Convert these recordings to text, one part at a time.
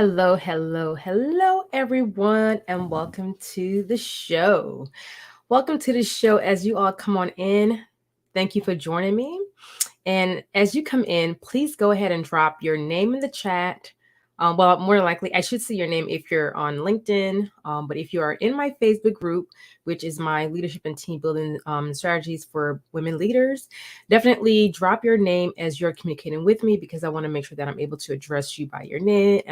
Hello, hello, hello, everyone, and welcome to the show. Welcome to the show as you all come on in. Thank you for joining me. And as you come in, please go ahead and drop your name in the chat. More likely, I should see your name if you're on LinkedIn. But if you are in my Facebook group, which is my leadership and team building strategies for women leaders, definitely drop your name as you're communicating with me because I want to make sure that I'm able to address you by your name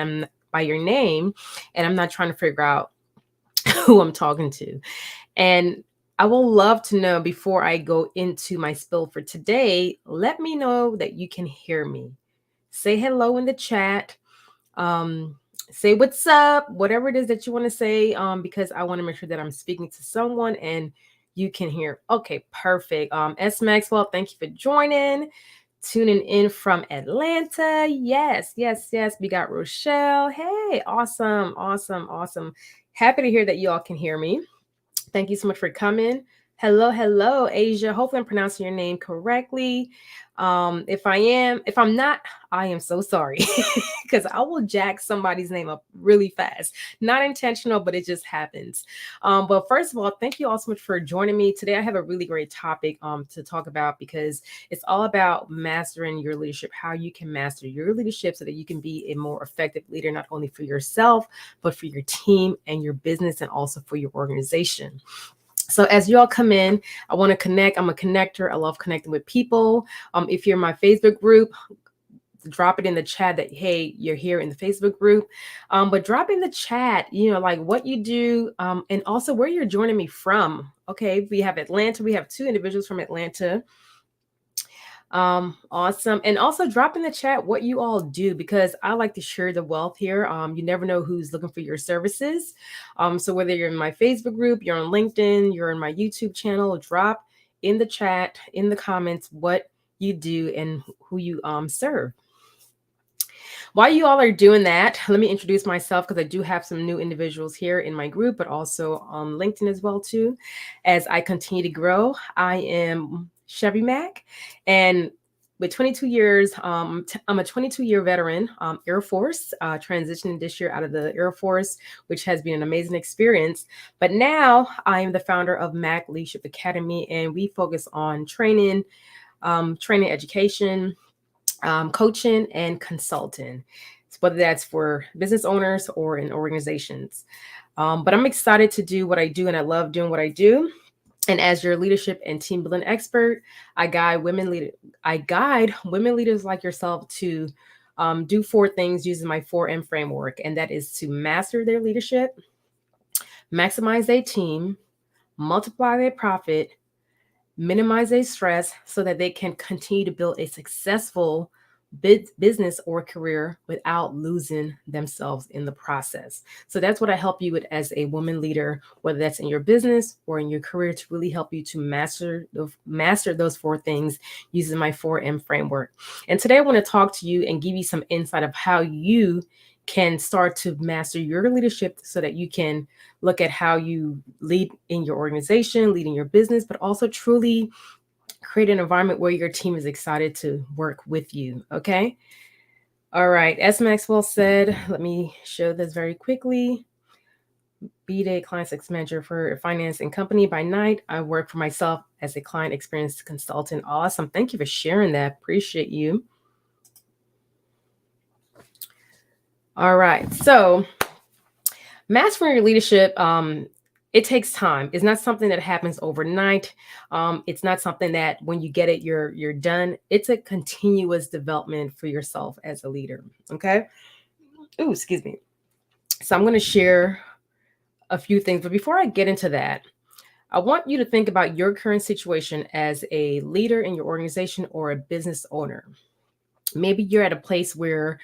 and I'm not trying to figure out who I'm talking to. And I will love to know before I go into my spill for today, let me know that you can hear me. Say hello in the chat. Um, say what's up, whatever it is that you want to say, because I want to make sure that I'm speaking to someone and you can hear. Okay, perfect. S. Maxwell, thank you for joining. Tuning in from Atlanta. Yes, yes, yes. We got Rochelle. Hey, awesome, awesome, awesome. Happy to hear that you all can hear me. Thank you so much for coming. Hello, hello, Asia. Hopefully, I'm pronouncing your name correctly. If I'm not, I am so sorry because I will jack somebody's name up really fast. Not intentional, but it just happens. But first of all, thank you all so much for joining me today. I have a really great topic to talk about because it's all about mastering your leadership, how you can master your leadership so that you can be a more effective leader, not only for yourself, but for your team and your business and also for your organization. So as you all come in, I want to connect. I'm a connector. I love connecting with people. If you're in my Facebook group, drop it in the chat that, hey, you're here in the Facebook group. But drop in the chat, like what you do and also where you're joining me from. Okay, we have Atlanta. We have two individuals from Atlanta. Awesome. And also drop in the chat what you all do because I like to share the wealth here. You never know who's looking for your services. So whether you're in my Facebook group, you're on LinkedIn, you're in my YouTube channel, drop in the chat, in the comments, what you do and who you serve. While you all are doing that, let me introduce myself because I do have some new individuals here in my group, but also on LinkedIn as well too. As I continue to grow, I am Chevy Mac, and with 22 years, I'm a 22-year veteran, Air Force, transitioning this year out of the Air Force, which has been an amazing experience. But now I am the founder of Mac Leadership Academy, and we focus on training, training education, coaching and consulting, whether that's for business owners or in organizations. But I'm excited to do what I do, and I love doing what I do. And as your leadership and team building expert, I guide women leaders like yourself to do four things using my 4M framework, and that is to master their leadership, maximize their team, multiply their profit, minimize their stress so that they can continue to build a successful business or career without losing themselves in the process. So that's what I help you with as a woman leader, whether that's in your business or in your career, to really help you to master those four things using my 4M framework. And today I want to talk to you and give you some insight of how you can start to master your leadership so that you can look at how you lead in your organization, lead in your business, but also truly create an environment where your team is excited to work with you. Okay. All right. As Maxwell said, let me show this very quickly. B-Day client success manager for finance and company by night. I work for myself as a client experience consultant. Awesome. Thank you for sharing that. Appreciate you. All right. So mastering your leadership, it takes time. It's not something that happens overnight. It's not something that when you get it, you're done. It's a continuous development for yourself as a leader. Okay. Oh, excuse me. So I'm going to share a few things, but before I get into that, I want you to think about your current situation as a leader in your organization or a business owner. Maybe you're at a place where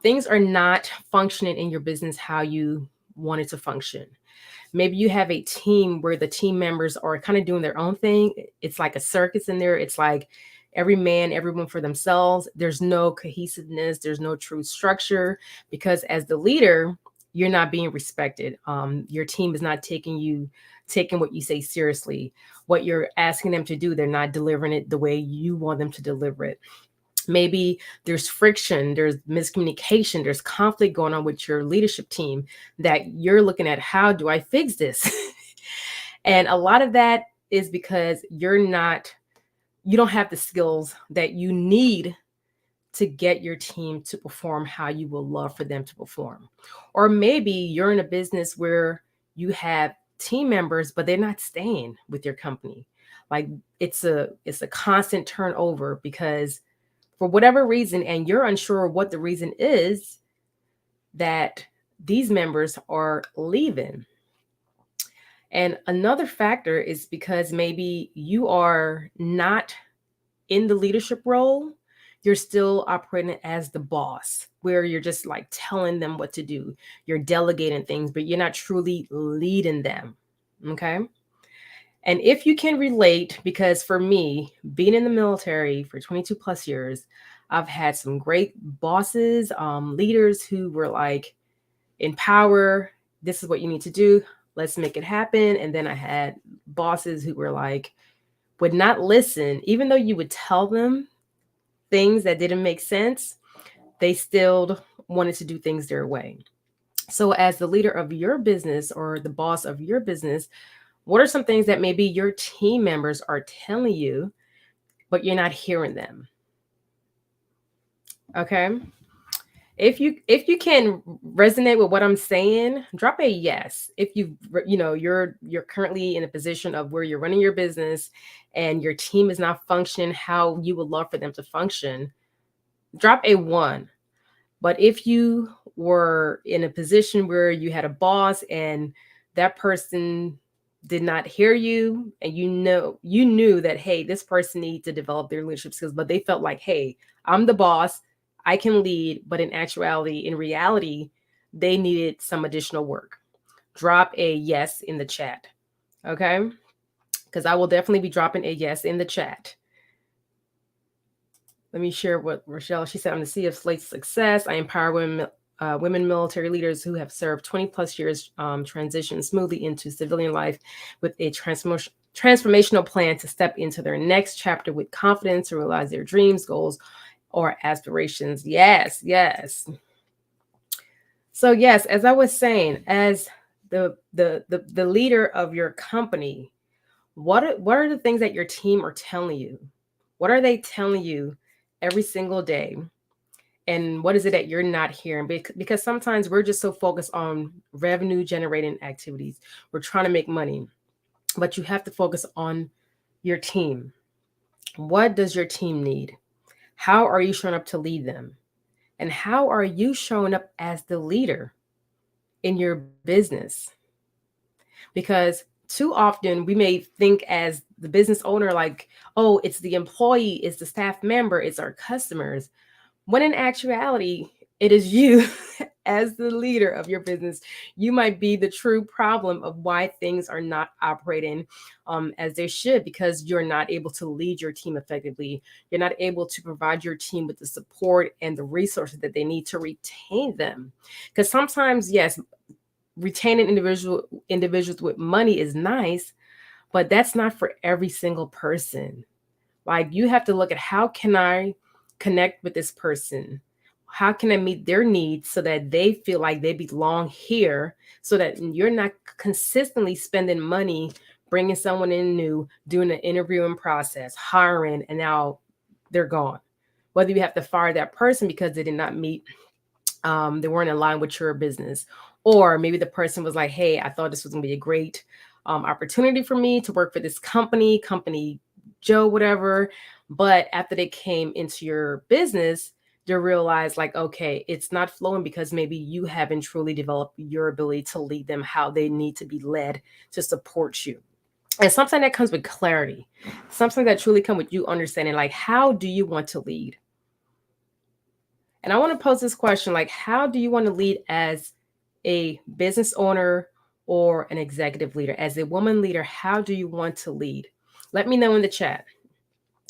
things are not functioning in your business how you want it to function. Maybe you have a team where the team members are kind of doing their own thing. It's like a circus in there. It's like everyone for themselves. There's no cohesiveness. There's no true structure because as the leader, you're not being respected. Your team is not taking what you say seriously. What you're asking them to do, they're not delivering it the way you want them to deliver it. Maybe there's friction, there's miscommunication, there's conflict going on with your leadership team that you're looking at, how do I fix this? And a lot of that is because you don't have the skills that you need to get your team to perform how you will love for them to perform. Or maybe you're in a business where you have team members, but they're not staying with your company. Like it's a constant turnover because for whatever reason, and you're unsure what the reason is, that these members are leaving. And another factor is because maybe you are not in the leadership role, you're still operating as the boss, where you're just like telling them what to do. You're delegating things, but you're not truly leading them. Okay. And if you can relate, because for me, being in the military for 22 plus years, I've had some great bosses, leaders who were like, in power, this is what you need to do. Let's make it happen. And then I had bosses who were like, would not listen, even though you would tell them things that didn't make sense, they still wanted to do things their way. So, as the leader of your business or the boss of your business, what are some things that maybe your team members are telling you, but you're not hearing them? Okay. If you can resonate with what I'm saying, drop a yes. If you're currently in a position of where you're running your business and your team is not functioning how you would love for them to function, drop a one. But if you were in a position where you had a boss and that person did not hear you, and you knew that, hey, this person needs to develop their leadership skills, but they felt like, hey, I'm the boss, I can lead, but in reality, they needed some additional work. Drop a yes in the chat. Okay? Because I will definitely be dropping a yes in the chat. Let me share what Rochelle, she said, on the sea of Slate's success, I empower women military leaders who have served 20 plus years, transition smoothly into civilian life with a transformational plan to step into their next chapter with confidence to realize their dreams, goals, or aspirations. Yes, yes. So yes, as I was saying, as the leader of your company, what are the things that your team are telling you? What are they telling you every single day? And what is it that you're not hearing? Because sometimes we're just so focused on revenue generating activities. We're trying to make money, but you have to focus on your team. What does your team need? How are you showing up to lead them? And how are you showing up as the leader in your business? Because too often we may think as the business owner, like, oh, it's the employee, it's the staff member, it's our customers. When in actuality, it is you as the leader of your business. You might be the true problem of why things are not operating as they should, because you're not able to lead your team effectively. You're not able to provide your team with the support and the resources that they need to retain them. Because sometimes, yes, retaining individuals with money is nice, but that's not for every single person. Like, you have to look at, how can I connect with this person? How can I meet their needs so that they feel like they belong here, so that you're not consistently spending money bringing someone in new, doing an interviewing process, hiring, and now they're gone. Whether you have to fire that person because they did not meet, they weren't in line with your business, or maybe the person was like, hey, I thought this was going to be a great opportunity for me to work for this company Joe, whatever. But after they came into your business, they realized, like, okay, it's not flowing because maybe you haven't truly developed your ability to lead them how they need to be led to support you. And something that comes with clarity, something that truly comes with you understanding, like, how do you want to lead? And I want to pose this question, like, how do you want to lead as a business owner or an executive leader? As a woman leader, how do you want to lead? Let me know in the chat.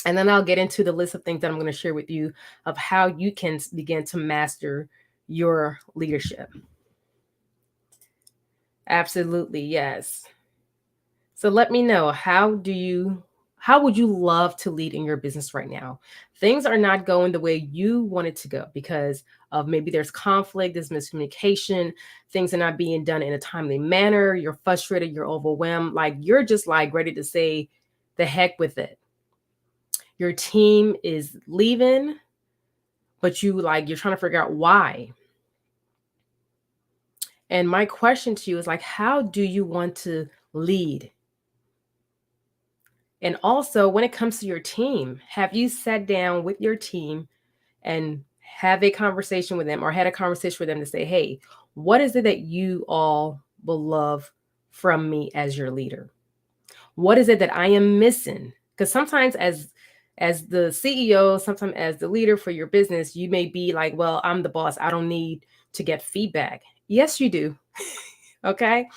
And then I'll get into the list of things that I'm going to share with you of how you can begin to master your leadership. Absolutely, yes. So let me know, how would you love to lead in your business right now? things are not going the way you want it to go because of maybe there's conflict, there's miscommunication, things are not being done in a timely manner, you're frustrated, you're overwhelmed, like you're just like ready to say the heck with it. Your team is leaving, but you're trying to figure out why. And my question to you is like, how do you want to lead? And also, when it comes to your team, have you sat down with your team and have a conversation with them or had a conversation with them to say, hey, what is it that you all will love from me as your leader? What is it that I am missing? Because sometimes as the CEO, sometimes as the leader for your business, you may be like, well, I'm the boss. I don't need to get feedback. Yes, you do. Okay.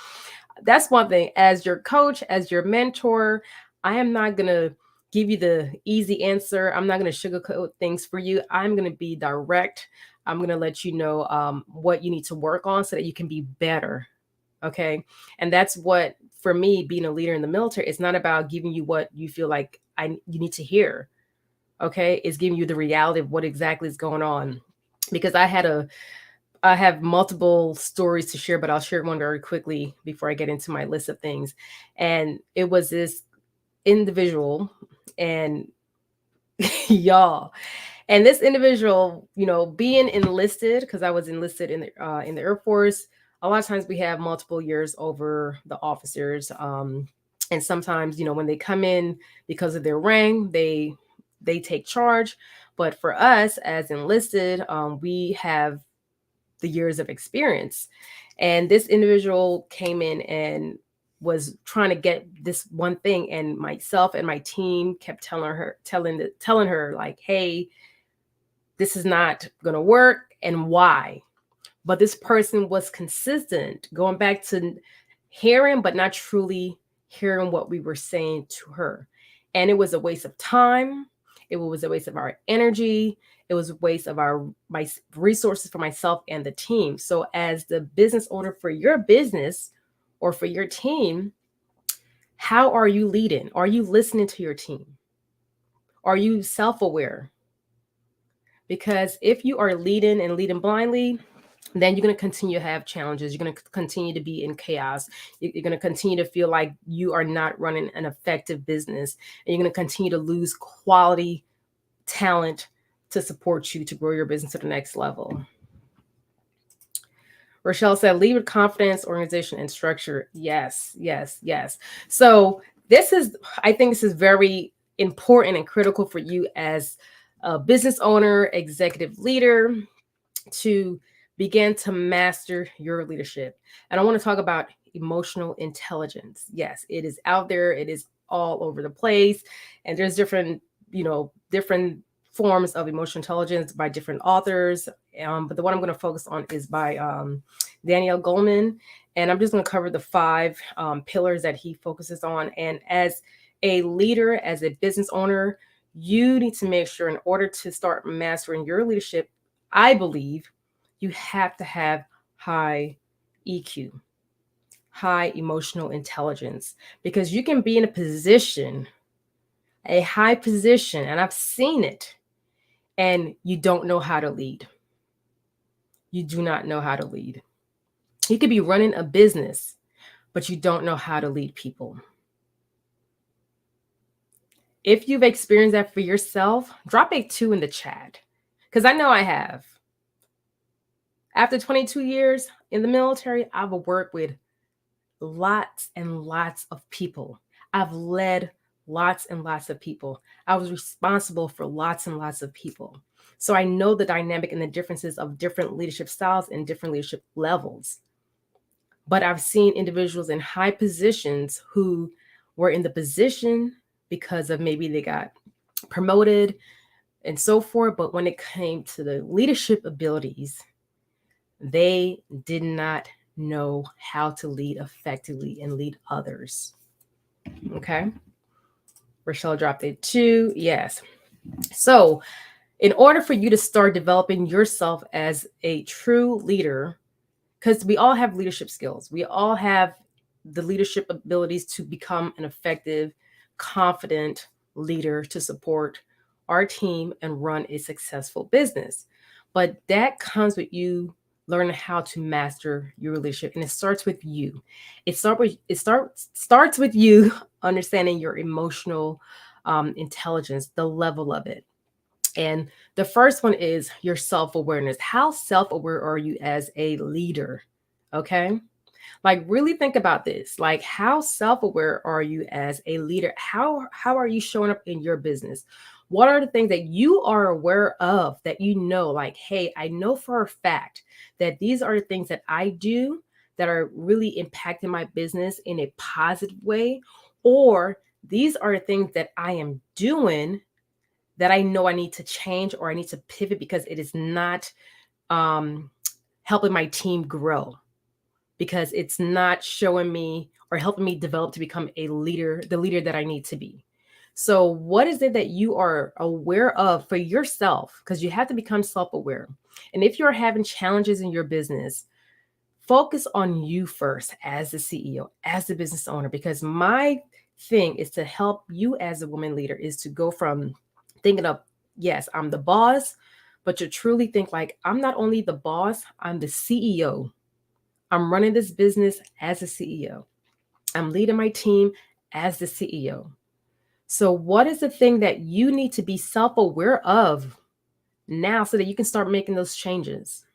That's one thing. As your coach, as your mentor, I am not going to give you the easy answer. I'm not going to sugarcoat things for you. I'm going to be direct. I'm going to let you know what you need to work on so that you can be better. Okay. And that's what, for me, being a leader in the military, it's not about giving you what you feel like you need to hear. Okay. It's giving you the reality of what exactly is going on. Because I have multiple stories to share, but I'll share one very quickly before I get into my list of things. And it was this individual, and y'all, and this individual, being enlisted, because I was enlisted in the Air Force. A lot of times we have multiple years over the officers, and sometimes when they come in because of their rank, they take charge. But for us as enlisted, we have the years of experience. And this individual came in and was trying to get this one thing, and myself and my team kept telling her like, hey, this is not going to work, and why. But this person was consistent, going back to hearing but not truly hearing what we were saying to her. And it was a waste of time, it was a waste of our energy, it was a waste of my resources for myself and the team. So as the business owner for your business or for your team, how are you leading? Are you listening to your team? Are you self-aware? Because if you are leading and leading blindly, then you're going to continue to have challenges. You're going to continue to be in chaos. You're going to continue to feel like you are not running an effective business. And you're going to continue to lose quality talent to support you to grow your business to the next level. Rochelle said, lead with confidence, organization, and structure. Yes, yes, yes. So I think this is very important and critical for you as a business owner, executive leader, to begin to master your leadership. And I want to talk about emotional intelligence. Yes, it is out there, it is all over the place. And there's different forms of emotional intelligence by different authors. But the one I'm going to focus on is by Daniel Goleman. And I'm just going to cover the 5 pillars that he focuses on. And as a leader, as a business owner, you need to make sure, in order to start mastering your leadership, I believe you have to have high EQ, high emotional intelligence, because you can be in a high position, and I've seen it, and you don't know how to lead. You do not know how to lead. You could be running a business, but you don't know how to lead people. If you've experienced that for yourself, drop a 2 in the chat, because I know I have. After 22 years in the military, I've worked with lots and lots of people. I've led lots and lots of people. I was responsible for lots and lots of people. So I know the dynamic and the differences of different leadership styles and different leadership levels. But I've seen individuals in high positions who were in the position because of maybe they got promoted and so forth. But when it came to the leadership abilities, they did not know how to lead effectively and lead others. Okay. Rochelle dropped it 2. Yes. So, in order for you to start developing yourself as a true leader, because we all have leadership skills, we all have the leadership abilities to become an effective, confident leader to support our team and run a successful business. But that comes with you learning how to master your relationship, and it starts with you. It starts with you understanding your emotional intelligence, the level of it. And the first one is your self awareness. How self aware are you as a leader? Okay. Like really think about this. Like how self-aware are you as a leader? How are you showing up in your business? What are the things that you are aware of that you know like, hey, I know for a fact that these are the things that I do that are really impacting my business in a positive way, or these are the things that I am doing that I know I need to change or I need to pivot because it is not um helping my team grow, because it's not showing me or helping me develop to become a leader, the leader that I need to be. So, what is it that you are aware of for yourself? Because you have to become self aware. And if you're having challenges in your business, focus on you first as the CEO, as the business owner, because my thing is to help you as a woman leader is to go from thinking of, yes, I'm the boss, but to truly think like, I'm not only the boss, I'm the CEO. I'm running this business as a CEO. I'm leading my team as the CEO. So, what is the thing that you need to be self aware of now so that you can start making those changes?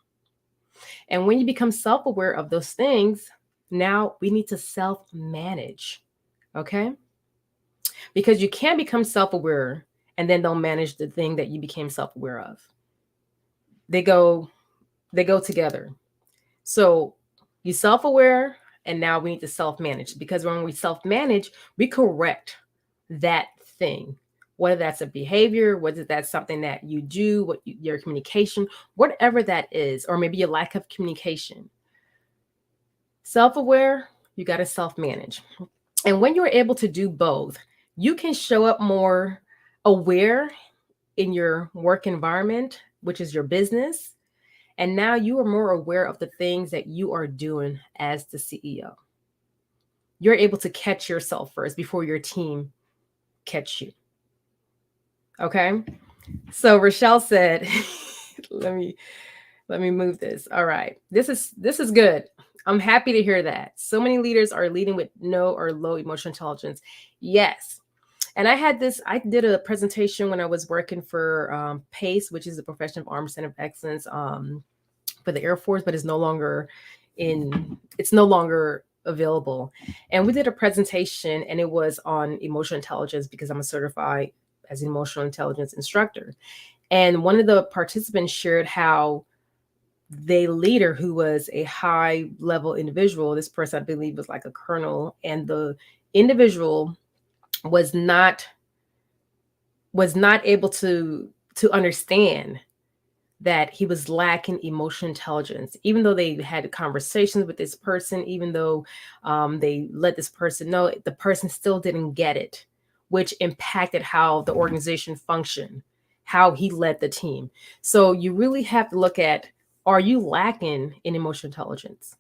And when you become self aware of those things, now we need to self manage. Okay. Because you can't become self aware and then don't manage the thing that you became self aware of. They go, they go together. So you self aware, and now we need to self manage, because when we self manage, we correct that thing, whether that's a behavior, whether that's something that you do, your communication, whatever that is, or maybe your lack of communication. Self aware, you got to self manage. And when you're able to do both, you can show up more aware in your work environment, which is your business. And now you are more aware of the things that you are doing as the CEO. You're able to catch yourself first before your team catch you. Okay. So Rochelle said, let me move this. All right. This is good. I'm happy to hear that. So many leaders are leading with no or low emotional intelligence. Yes. And I did a presentation when I was working for PACE, which is the Profession of Armed Center of Excellence, for the Air Force, but it's no longer available. And we did a presentation, and it was on emotional intelligence because I'm a certified as an emotional intelligence instructor. And one of the participants shared how the leader, who was a high level individual, this person I believe was like a colonel, and the individual was not able to understand that he was lacking emotional intelligence, even though they had conversations with this person, even though they let this person know, the person still didn't get it, which impacted how the organization functioned, how he led the team. So you really have to look at, are you lacking in emotional intelligence?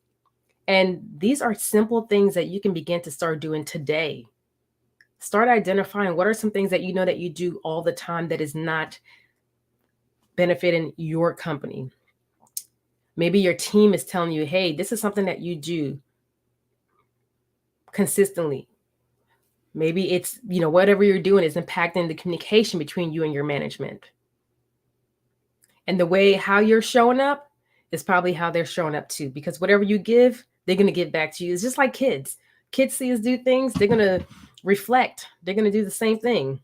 And these are simple things that you can begin to start doing today. Start identifying what are some things that you know that you do all the time that is not benefiting your company. Maybe your team is telling you, hey, this is something that you do consistently. Maybe it's, whatever you're doing is impacting the communication between you and your management. And the way how you're showing up is probably how they're showing up too, because whatever you give, they're going to give back to you. It's just like kids. Kids see us do things, they're going to reflect, they're going to do the same thing.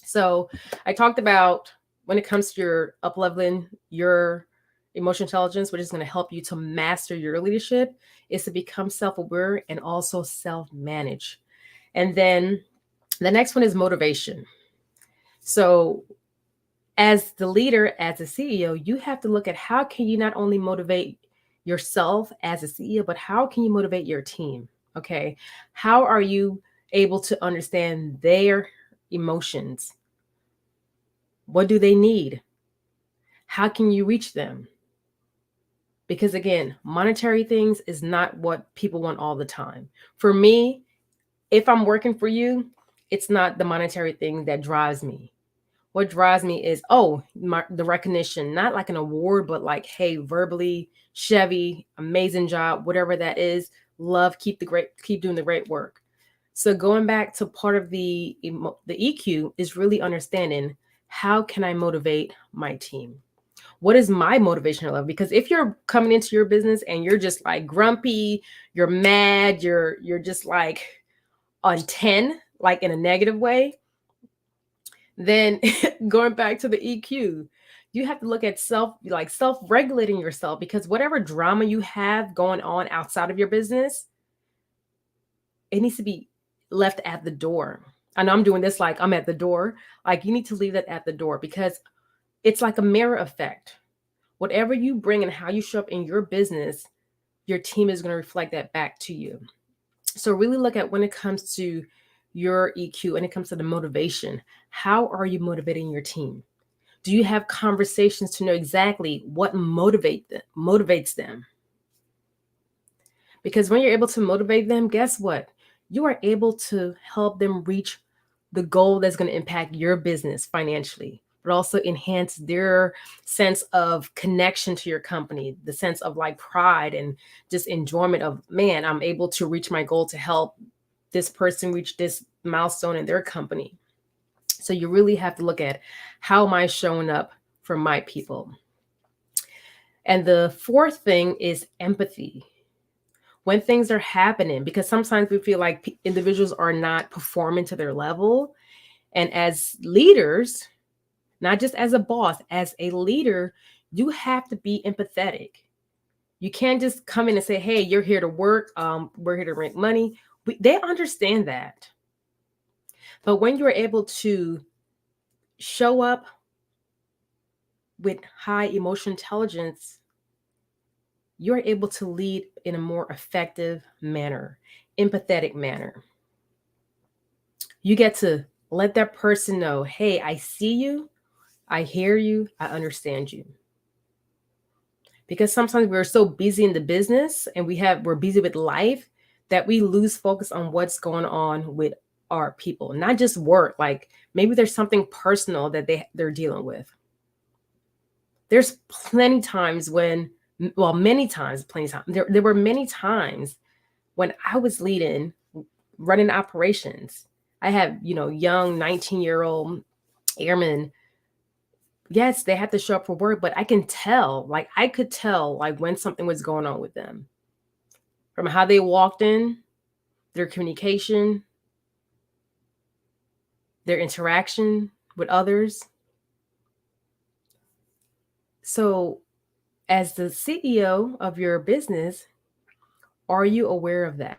So I talked about when it comes to your up leveling your emotional intelligence, which is going to help you to master your leadership, is to become self-aware and also self-manage. And then the next one is motivation. So as the leader, as a CEO, you have to look at how can you not only motivate yourself as a CEO, but how can you motivate your team? Okay. How are you able to understand their emotions? What do they need? How can you reach them? Because again, monetary things is not what people want all the time. For me, if I'm working for you, it's not the monetary thing that drives me. What drives me is, the recognition, not like an award, but like, hey, verbally, Chevy, amazing job, whatever that is. Love, keep doing the great work. So going back to part of the EQ is really understanding, how can I motivate my team? What is my motivational level? Because if you're coming into your business and you're just like grumpy, you're mad, you're just like on 10, like in a negative way, then going back to the EQ, you have to look at self-regulating yourself, because whatever drama you have going on outside of your business, it needs to be left at the door. I know I'm doing this like I'm at the door. Like, you need to leave that at the door, because it's like a mirror effect. Whatever you bring and how you show up in your business, your team is going to reflect that back to you. So really look at, when it comes to your EQ, when it comes to the motivation, how are you motivating your team? Do you have conversations to know exactly what motivates them? Because when you're able to motivate them, guess what? You are able to help them reach the goal that's going to impact your business financially, but also enhance their sense of connection to your company, the sense of like pride and just enjoyment of, man, I'm able to reach my goal to help this person reach this milestone in their company. So you really have to look at, how am I showing up for my people? And the fourth thing is empathy. When things are happening, because sometimes we feel like individuals are not performing to their level. And as leaders, not just as a boss, as a leader, you have to be empathetic. You can't just come in and say, hey, you're here to work. We're here to make money. They understand that. But when you're able to show up with high emotional intelligence, you're able to lead in a more effective manner, empathetic manner. You get to let that person know, hey, I see you, I hear you, I understand you. Because sometimes we're so busy in the business and we're busy with life, that we lose focus on what's going on with our people, not just work. Like, maybe there's something personal that they're dealing with. There's plenty times when, well, many times, plenty times. There were many times when I was running operations. I have, young 19-year-old airmen. Yes, they had to show up for work, but I could tell like when something was going on with them, from how they walked in, their communication, their interaction with others. So, as the CEO of your business, are you aware of that?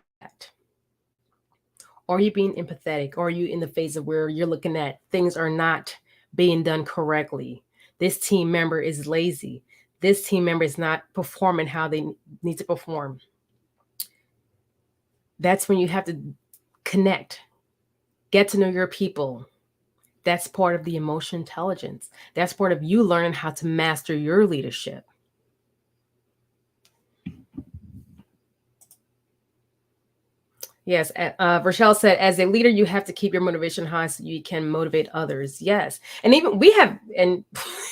Are you being empathetic? Are you in the phase of where you're looking at things are not being done correctly? This team member is lazy. This team member is not performing how they need to perform. That's when you have to connect, get to know your people. That's part of the emotional intelligence. That's part of you learning how to master your leadership. Yes, Rochelle said, as a leader, you have to keep your motivation high so you can motivate others. Yes. And even we have, and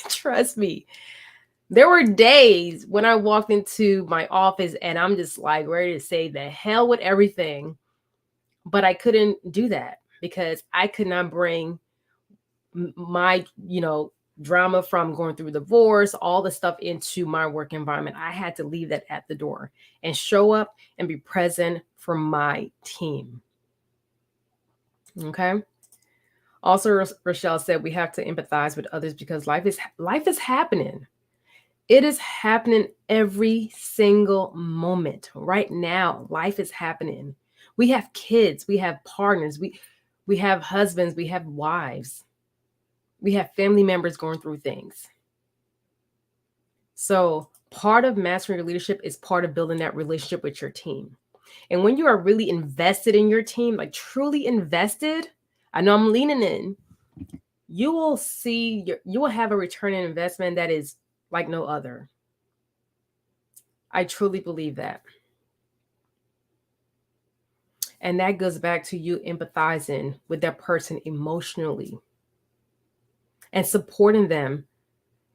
trust me, there were days when I walked into my office and I'm just like ready to say the hell with everything. But I couldn't do that because I could not bring my, drama from going through divorce, all the stuff into my work environment. I had to leave that at the door and show up and be present for my team. Okay. Also, Rochelle said we have to empathize with others because life is happening. It is happening every single moment. Right now, life is happening. We have kids, we have partners, we have husbands, we have wives, we have family members going through things. So part of mastering your leadership is part of building that relationship with your team. And when you are really invested in your team, like truly invested, I know I'm leaning in, you will have a return on investment that is like no other. I truly believe that. And that goes back to you empathizing with that person emotionally. and supporting them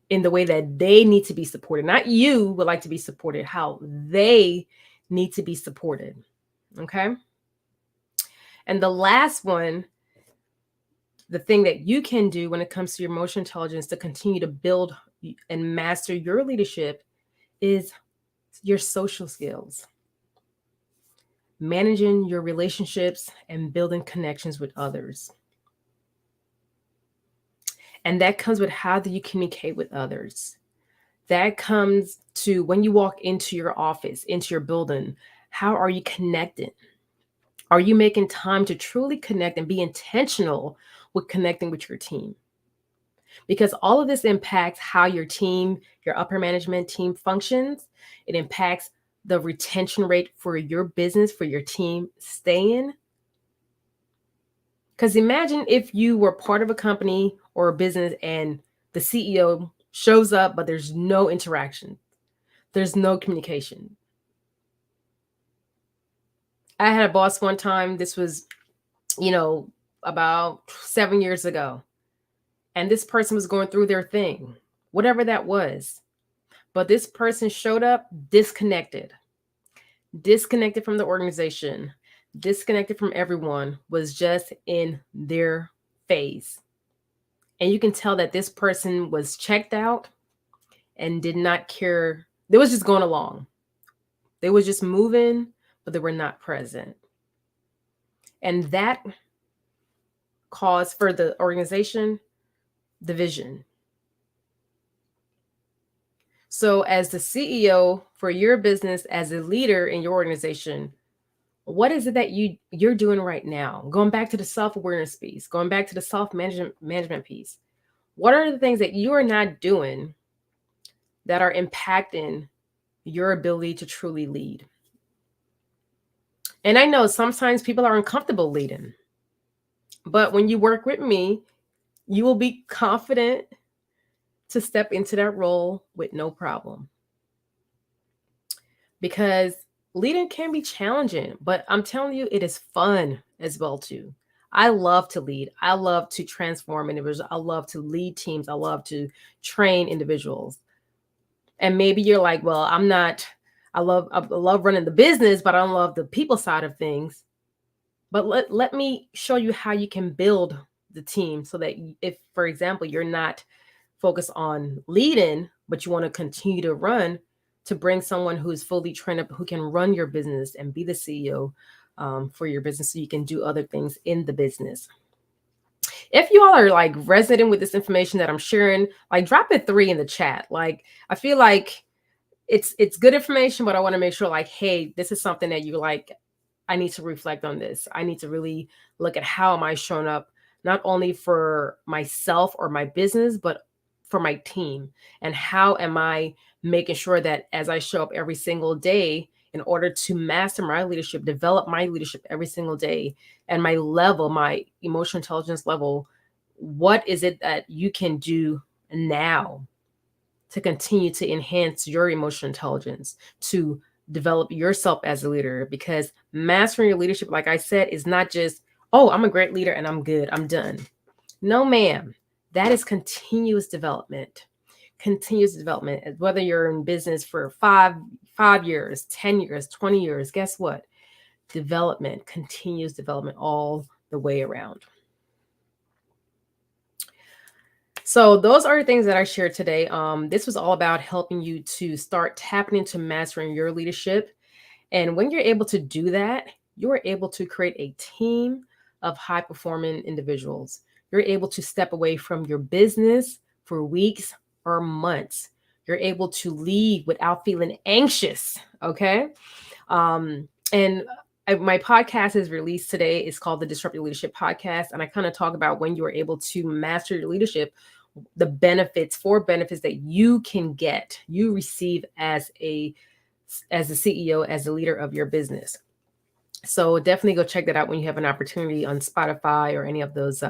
in the way that they need to be supported. Not you would like to be supported, how they need to be supported. Okay. And the last one, the thing that you can do when it comes to your emotional intelligence to continue to build and master your leadership is your social skills, managing your relationships and building connections with others. And that comes with how do you communicate with others? That comes to when you walk into your office, into your building, how are you connecting? Are you making time to truly connect and be intentional with connecting with your team? Because all of this impacts how your team, your upper management team functions. It impacts the retention rate for your business, for your team staying. Because imagine if you were part of a company or a business and the CEO shows up, but there's no interaction, there's no communication. I had a boss one time, this was, you know, about 7 years ago, and this person was going through their thing, whatever that was. But this person showed up disconnected from the organization, disconnected from everyone, was just in their phase. And you can tell that this person was checked out and did not care. They was just going along. They was just moving, but they were not present. And that caused for the organization division. So as the CEO for your business, as a leader in your organization, what is it that you're doing right now? Going back to the self-awareness piece, going back to the self-management piece. What are the things that you are not doing that are impacting your ability to truly lead? And I know sometimes people are uncomfortable leading, but when you work with me, you will be confident to step into that role with no problem. Because leading can be challenging, but I'm telling you, it is fun as well too. I love to lead. I love to transform individuals. I love to lead teams. I love to train individuals. And maybe you're like, well, I'm not. I love running the business, but I don't love the people side of things. But let me show you how you can build the team so that if, for example, you're not focused on leading, but you want to continue to run, to bring someone who is fully trained up, who can run your business and be the CEO for your business so you can do other things in the business. If you all are like resonating with this information that I'm sharing, like drop a 3 in the chat. Like I feel like it's good information, but I want to make sure like, hey, this is something that you like. I need to reflect on this. I need to really look at how am I showing up, not only for myself or my business, but for my team. And how am I making sure that as I show up every single day, in order to master my leadership, develop my leadership every single day, and my level, my emotional intelligence level, what is it that you can do now to continue to enhance your emotional intelligence, to develop yourself as a leader? Because mastering your leadership, like I said, is not just, oh, I'm a great leader and I'm good, I'm done. No, ma'am. That is continuous development. Continuous development. Whether you're in business for 5 years, 10 years, 20 years, guess what? Development, continuous development all the way around. So those are the things that I shared today. This was all about helping you to start tapping into mastering your leadership. And when you're able to do that, you're able to create a team of high performing individuals. You're able to step away from your business for weeks or months. You're able to leave without feeling anxious. Okay. And my podcast is released today. It's called the Disruptive Leadership Podcast. And I kind of talk about when you are able to master your leadership, the four benefits that you can get, you receive as a CEO, as a leader of your business. So definitely go check that out when you have an opportunity on Spotify or any of those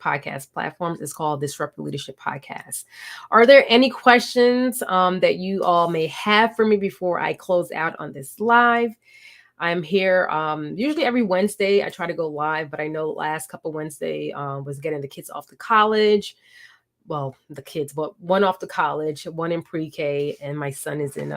podcast platforms. It's called Disruptive Leadership Podcast. Are there any questions that you all may have for me before I close out on this live? I'm here usually every Wednesday. I try to go live, but I know last couple Wednesday was getting the kids off to college. well, the kids, but one off to college, one in pre-K, and my son is in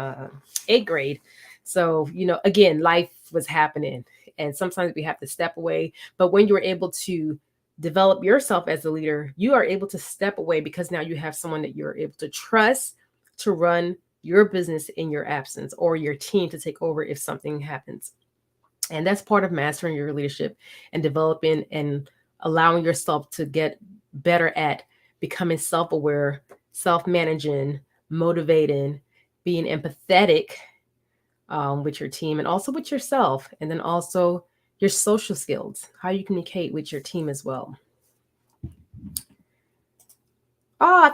eighth grade. So, again, life was happening, and sometimes we have to step away. But when you're able to develop yourself as a leader, you are able to step away because now you have someone that you're able to trust to run your business in your absence, or your team to take over if something happens. And that's part of mastering your leadership and developing and allowing yourself to get better at becoming self aware, self managing, motivating, being empathetic with your team and also with yourself. And then also your social skills, how you communicate with your team as well.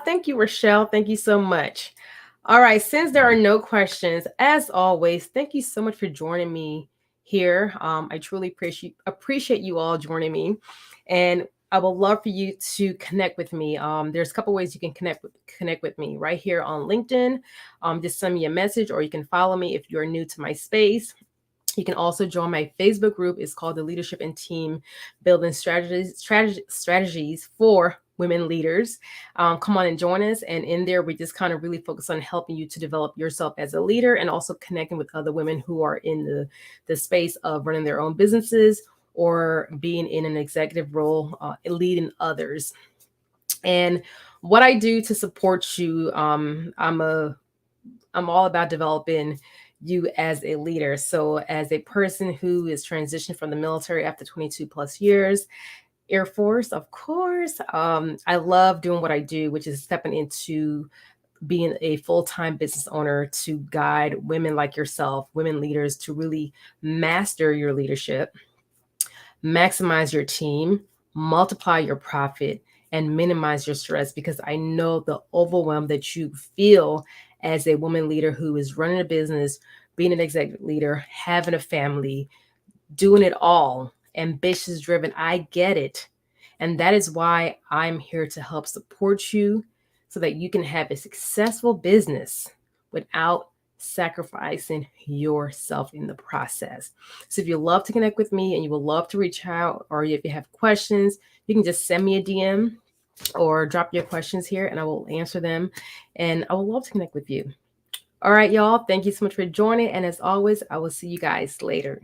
Thank you, Rochelle. Thank you so much. All right, since there are no questions, as always, thank you so much for joining me here. I truly appreciate you all joining me, and I would love for you to connect with me. There's a couple ways you can connect with me right here on LinkedIn. Just send me a message, or you can follow me if you're new to my space. You can also join my Facebook group. It's called the Leadership and Team Building Strategies for Women Leaders. Come on and join us. And in there, we just kind of really focus on helping you to develop yourself as a leader and also connecting with other women who are in the space of running their own businesses or being in an executive role, leading others. And what I do to support you, I'm all about developing you as a leader. So, as a person who is transitioned from the military after 22 plus years, Air Force, of course, I love doing what I do, which is stepping into being a full time business owner to guide women like yourself, women leaders, to really master your leadership, maximize your team, multiply your profit, and minimize your stress, because I know the overwhelm that you feel as a woman leader who is running a business, being an executive leader, having a family, doing it all, ambitious, driven. I get it. And that is why I'm here to help support you so that you can have a successful business without sacrificing yourself in the process. So if you love to connect with me and you would love to reach out, or if you have questions, you can just send me a DM or drop your questions here and I will answer them. And I would love to connect with you. All right, y'all. Thank you so much for joining. And as always, I will see you guys later.